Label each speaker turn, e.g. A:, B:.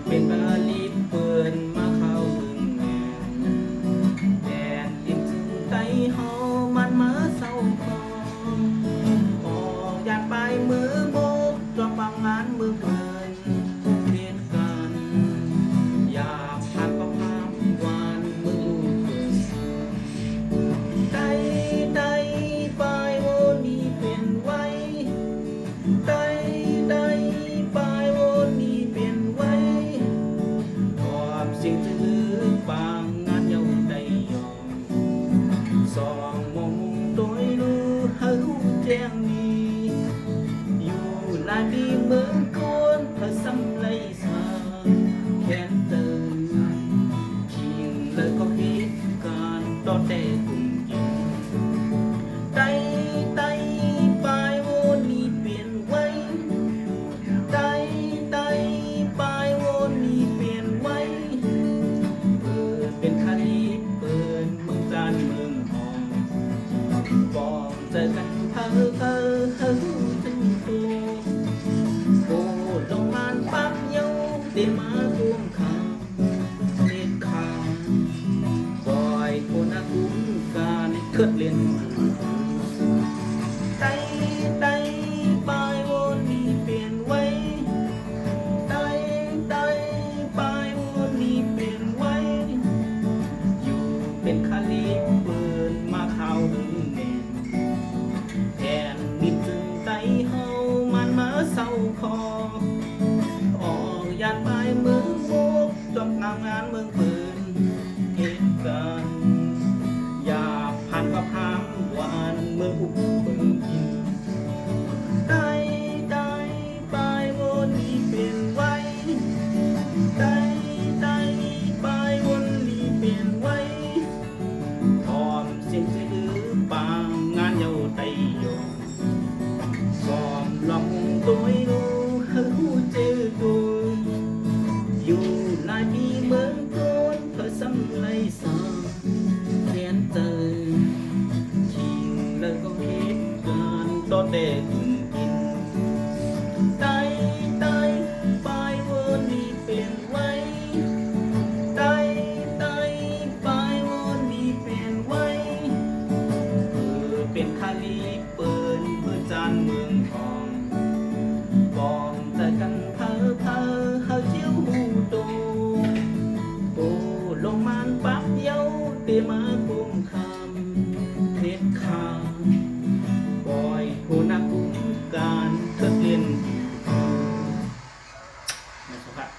A: เป็นบาลีเปินมาเข้าบึงแม่แดนดินถึงไตเฮามันมาเศร้าคออยากไปมือโบกจอปังงานมือเปินเรียนกันอยากผ่านประพามวานมือเปินไตไปโวนี้เป็นไว้ไตไปโวนี้เป็นไว้ขอบสิ่งถือปางงานเยาได้ยอมสองมองตัวรู้เฮาแจ้งนี้อยู่ลายปีเมืองโกนเธอซ้ำเลยสาแขนเติมคิงเลยก็เหตุการณ์ต่อแต่กลุ่มยิงไตไปโวนี้เปลี่ยนไว้ไตไปโวนี้เปลี่ยนไว้เปิดเป็นคดีเปิดเมืองจานเมืองหองบอกเจอกันเธอถึงตัวโอ้ลงมานปั๊บเยาได้มาร่วมข่าวเด็ดขาดบอยคนอาคุ้มการเคิดเล่นไตไปโวนี้เปลี่ยนไว้ไตไปโวนี้เปลี่ยนไว้อยู่เป็นคาลีเปิดมาข่าวดึงเน่แทนนิดถึงไตเฮามันมาเศร้าคอออกยานไปเมืองโบกจบงานเมืองเปินเหตุการณ์อยากผ่านประพามวานเมืองอุบเปิงกินไตไปโวนี้เปลี่ยนไว้ไตไปโวนี้เปลี่ยนไว้ทอมสิ้นจื้อปางงานเยาไตโยกอมลองตัวรู้เฮาเจอตัวอยู่ลายปีเมืองโกนเธอซ้ำเลยสาเรียนเจอคิงเลยก็เหตุการณ์ต่อแต่กลุ่มกินไตไปโวนี้เปลี่ยนไว้ไตไปโวนี้เปลี่ยนไว้เป็นคาลีเปิดเพื่อจานเมืองทองบอกเจอกันเฮาเจียวหูโตโอ้ลงมานปั๊บเยาเตมากุมคำเพชรคาบอยผู้นักกุมการเกิดเรียนนะครับ